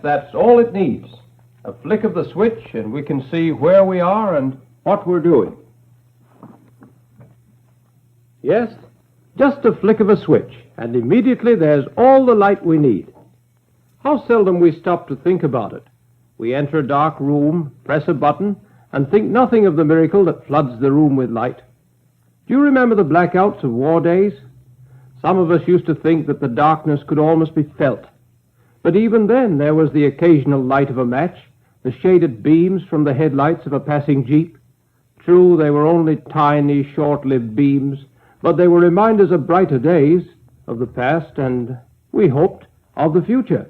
that's all it needs. A flick of the switch and we can see where we are and what we're doing. Yes, just a flick of a switch, and immediately there's all the light we need. How seldom we stop to think about it. We enter a dark room, press a button, and think nothing of the miracle that floods the room with light. Do you remember the blackouts of war days? Some of us used to think that the darkness could almost be felt. But even then there was the occasional light of a match, the shaded beams from the headlights of a passing jeep. True, they were only tiny, short-lived beams, but they were reminders of brighter days, of the past, and, we hoped, of the future.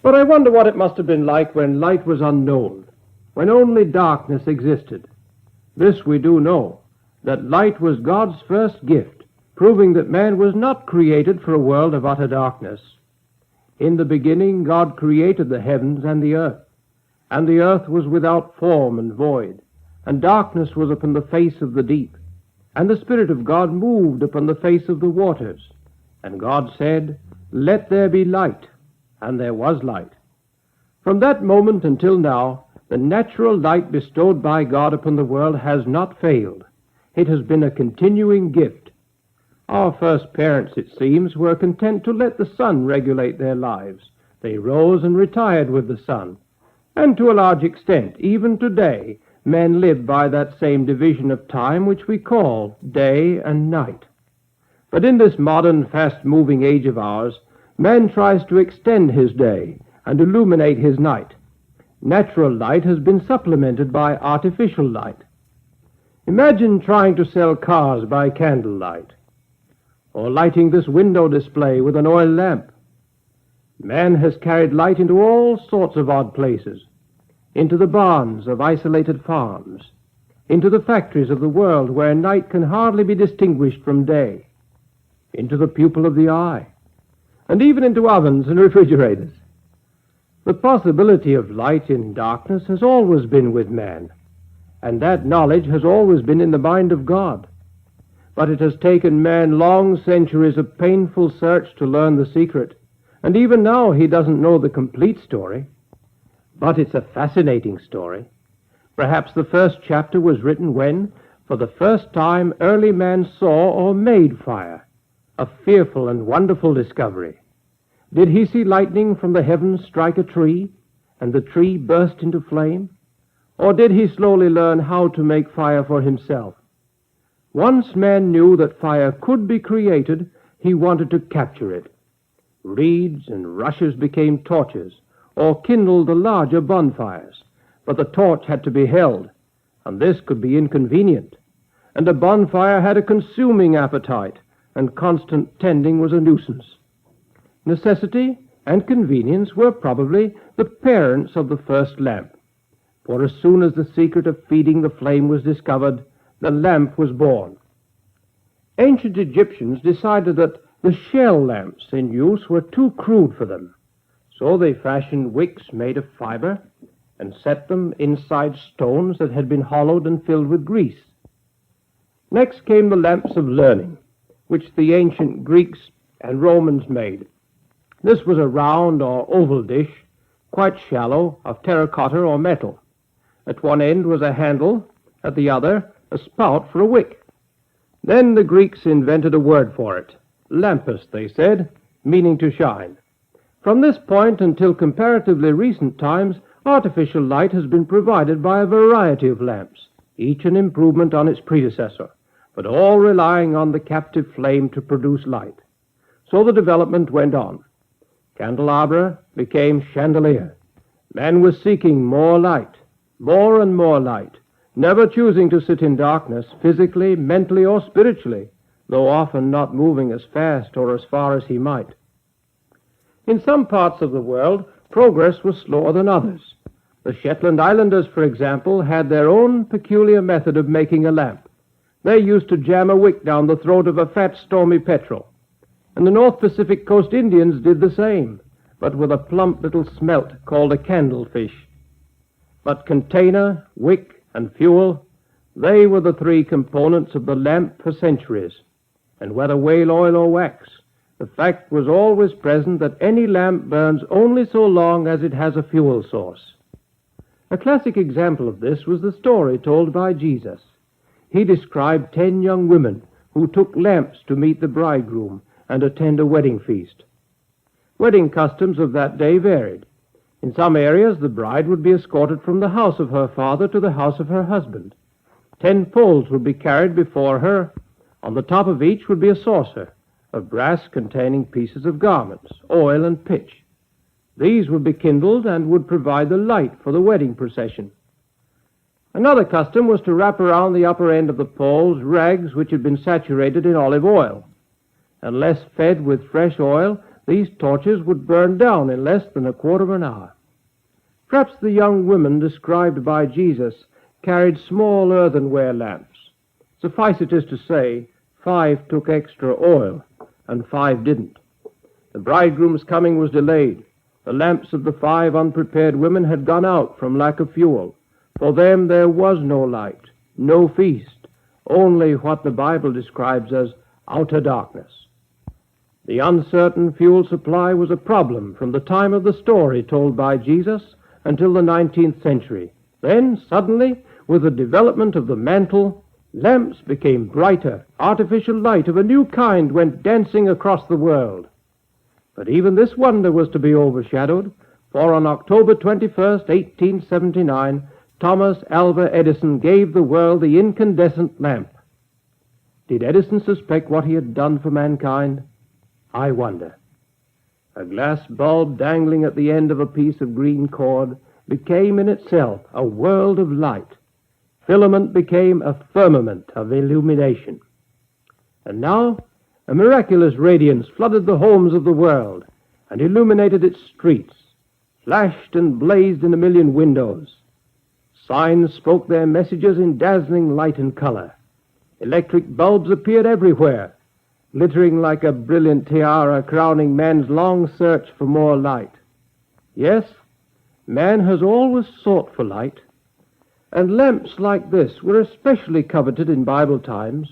But I wonder what it must have been like when light was unknown, when only darkness existed. This we do know, that light was God's first gift, proving that man was not created for a world of utter darkness. In the beginning God created the heavens and the earth was without form and void, and darkness was upon the face of the deep. And the Spirit of God moved upon the face of the waters. And God said, "Let there be light." And there was light. From that moment until now, the natural light bestowed by God upon the world has not failed. It has been a continuing gift. Our first parents, it seems, were content to let the sun regulate their lives. They rose and retired with the sun. And to a large extent, even today, men live by that same division of time which we call day and night. But in this modern, fast-moving age of ours, man tries to extend his day and illuminate his night. Natural light has been supplemented by artificial light. Imagine trying to sell cars by candlelight, or lighting this window display with an oil lamp. Man has carried light into all sorts of odd places, into the barns of isolated farms, into the factories of the world where night can hardly be distinguished from day, into the pupil of the eye, and even into ovens and refrigerators. The possibility of light in darkness has always been with man, and that knowledge has always been in the mind of God. But it has taken man long centuries of painful search to learn the secret, and even now he doesn't know the complete story. But it's a fascinating story. Perhaps the first chapter was written when, for the first time, early man saw or made fire, a fearful and wonderful discovery. Did he see lightning from the heavens strike a tree, and the tree burst into flame? Or did he slowly learn how to make fire for himself? Once man knew that fire could be created, he wanted to capture it. Reeds and rushes became torches, or kindled the larger bonfires, but the torch had to be held, and this could be inconvenient, and a bonfire had a consuming appetite, and constant tending was a nuisance. Necessity and convenience were probably the parents of the first lamp, for as soon as the secret of feeding the flame was discovered, the lamp was born. Ancient Egyptians decided that the shell lamps in use were too crude for them, so they fashioned wicks made of fiber and set them inside stones that had been hollowed and filled with grease. Next came the lamps of learning, which the ancient Greeks and Romans made. This was a round or oval dish, quite shallow, of terracotta or metal. At one end was a handle, at the other a spout for a wick. Then the Greeks invented a word for it. Lampus, they said, meaning to shine. From this point until comparatively recent times, artificial light has been provided by a variety of lamps, each an improvement on its predecessor, but all relying on the captive flame to produce light. So the development went on. Candelabra became chandelier. Man was seeking more light, more and more light, never choosing to sit in darkness, physically, mentally, or spiritually, though often not moving as fast or as far as he might. In some parts of the world, progress was slower than others. The Shetland Islanders, for example, had their own peculiar method of making a lamp. They used to jam a wick down the throat of a fat, stormy petrel. And the North Pacific Coast Indians did the same, but with a plump little smelt called a candlefish. But container, wick, and fuel, they were the three components of the lamp for centuries. And whether whale oil or wax, The fact was always present that any lamp burns only so long as it has a fuel source. A classic example of this was the story told by Jesus. He described 10 young women who took lamps to meet the bridegroom and attend a wedding feast. Wedding customs of that day varied. In some areas, the bride would be escorted from the house of her father to the house of her husband. 10 poles would be carried before her. On the top of each would be a saucer of brass containing pieces of garments, oil, and pitch. These would be kindled and would provide the light for the wedding procession. Another custom was to wrap around the upper end of the poles rags which had been saturated in olive oil. Unless fed with fresh oil, these torches would burn down in less than a quarter of an hour. Perhaps the young women described by Jesus carried small earthenware lamps. Suffice it is to say, 5 took extra oil, and 5 didn't. The bridegroom's coming was delayed. The lamps of the 5 unprepared women had gone out from lack of fuel. For them there was no light, no feast, only what the Bible describes as outer darkness. The uncertain fuel supply was a problem from the time of the story told by Jesus until the 19th century. Then, suddenly, with the development of the mantle, lamps became brighter. Artificial light of a new kind went dancing across the world. But even this wonder was to be overshadowed, for on October 21st, 1879, Thomas Alva Edison gave the world the incandescent lamp. Did Edison suspect what he had done for mankind? I wonder. A glass bulb dangling at the end of a piece of green cord became in itself a world of light. Filament became a firmament of illumination. And now a miraculous radiance flooded the homes of the world and illuminated its streets, flashed and blazed in a million windows. Signs spoke their messages in dazzling light and color. Electric bulbs appeared everywhere, glittering like a brilliant tiara crowning man's long search for more light. Yes, man has always sought for light, and lamps like this were especially coveted in Bible times.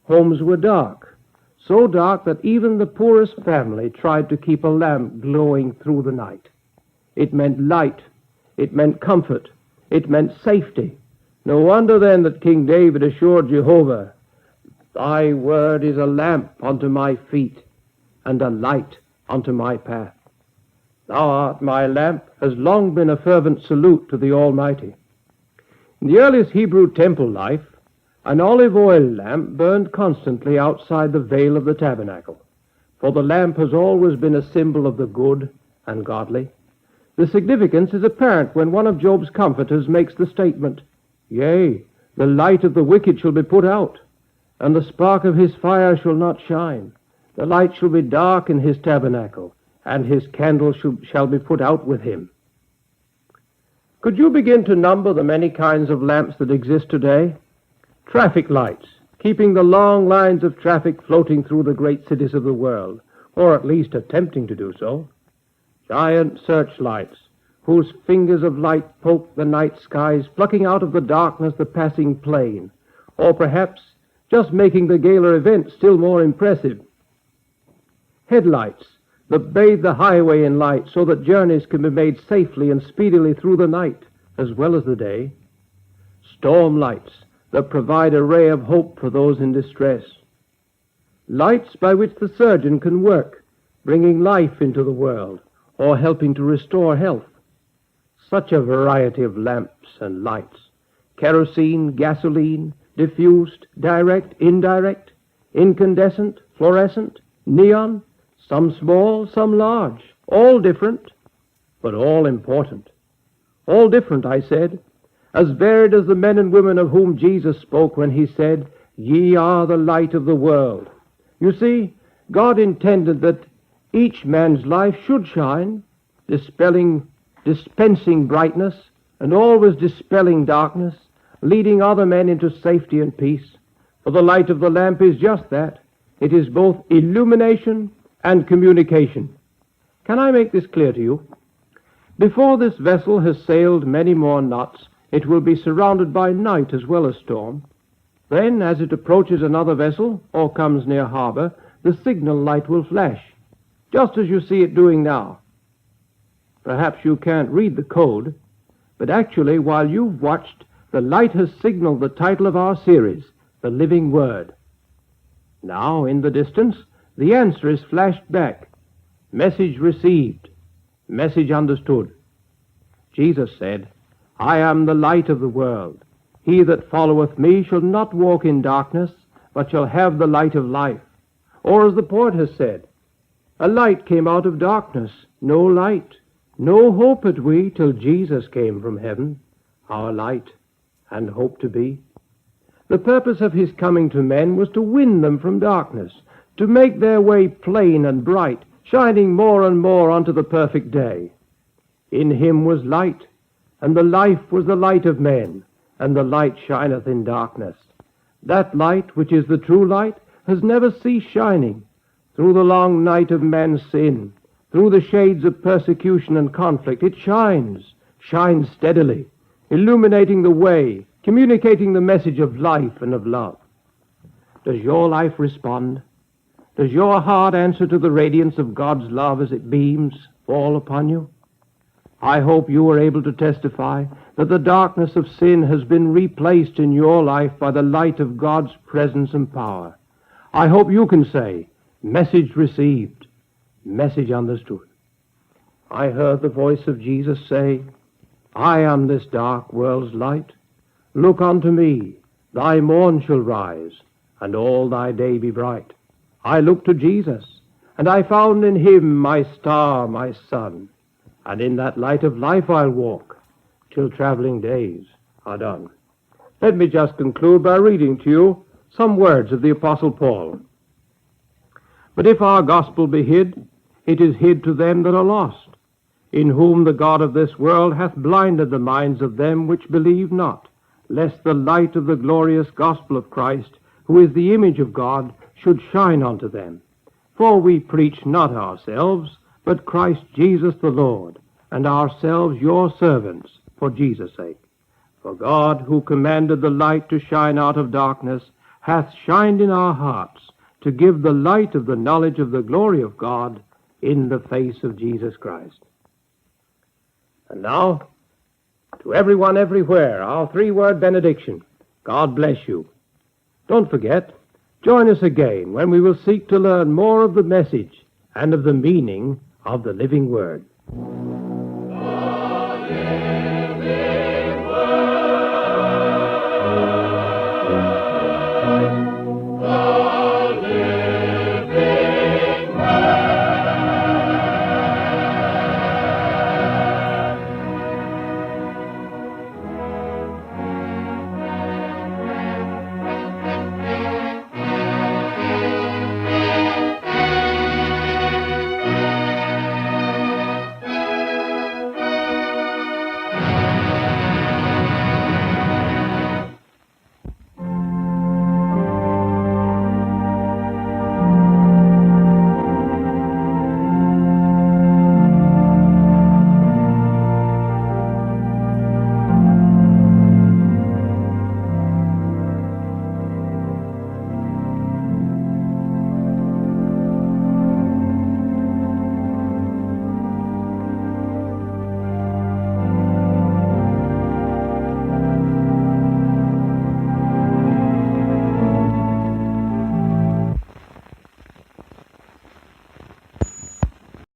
Homes were dark, so dark that even the poorest family tried to keep a lamp glowing through the night. It meant light, it meant comfort, it meant safety. No wonder then that King David assured Jehovah, "Thy word is a lamp unto my feet, and a light unto my path." "Thou art my lamp" has long been a fervent salute to the Almighty. In the earliest Hebrew temple life, an olive oil lamp burned constantly outside the veil of the tabernacle, for the lamp has always been a symbol of the good and godly. The significance is apparent when one of Job's comforters makes the statement, "Yea, the light of the wicked shall be put out, and the spark of his fire shall not shine. The light shall be dark in his tabernacle, and his candle shall be put out with him." Could you begin to number the many kinds of lamps that exist today? Traffic lights, keeping the long lines of traffic floating through the great cities of the world, or at least attempting to do so. Giant searchlights, whose fingers of light poke the night skies, plucking out of the darkness the passing plane, or perhaps just making the gala event still more impressive. Headlights that bathe the highway in light so that journeys can be made safely and speedily through the night as well as the day. Storm lights that provide a ray of hope for those in distress. Lights by which the surgeon can work, bringing life into the world or helping to restore health. Such a variety of lamps and lights. Kerosene, gasoline, diffused, direct, indirect, incandescent, fluorescent, neon, some small, some large, all different, but all important. All different, I said, as varied as the men and women of whom Jesus spoke when he said, "Ye are the light of the world." You see, God intended that each man's life should shine, dispensing brightness, and always dispelling darkness, leading other men into safety and peace. For the light of the lamp is just that. It is both illumination and communication. Can I make this clear to you? Before this vessel has sailed many more knots, it will be surrounded by night as well as storm. Then, as it approaches another vessel or comes near harbor, the signal light will flash, just as you see it doing now. Perhaps you can't read the code, but actually, while you've watched, the light has signaled the title of our series, The Living Word. Now, in the distance, the answer is flashed back. Message received. Message understood. Jesus said, I am the light of the world. He that followeth me shall not walk in darkness, but shall have the light of life. Or as the poet has said, a light came out of darkness, no light. No hope had we till Jesus came from heaven, our light and hope to be. The purpose of his coming to men was to win them from darkness, to make their way plain and bright, shining more and more unto the perfect day. In him was light, and the life was the light of men, and the light shineth in darkness. That light, which is the true light, has never ceased shining through the long night of man's sin, through the shades of persecution and conflict. It shines steadily, illuminating the way, communicating the message of life and of love. Does your life respond? Does your heart answer to the radiance of God's love as it beams fall upon you? I hope you are able to testify that the darkness of sin has been replaced in your life by the light of God's presence and power. I hope you can say, message received, message understood. I heard the voice of Jesus say, I am this dark world's light. Look unto me, thy morn shall rise, and all thy day be bright. I looked to Jesus, and I found in him my star, my sun, and in that light of life I'll walk, till traveling days are done. Let me just conclude by reading to you some words of the Apostle Paul. But if our gospel be hid, it is hid to them that are lost, in whom the God of this world hath blinded the minds of them which believe not, lest the light of the glorious gospel of Christ, who is the image of God, should shine unto them. For we preach not ourselves, but Christ Jesus the Lord, and ourselves your servants, for Jesus' sake. For God, who commanded the light to shine out of darkness, hath shined in our hearts, to give the light of the knowledge of the glory of God in the face of Jesus Christ. And now, to everyone everywhere, our three-word benediction. God bless you. Don't forget, join us again when we will seek to learn more of the message and of the meaning of the living Word.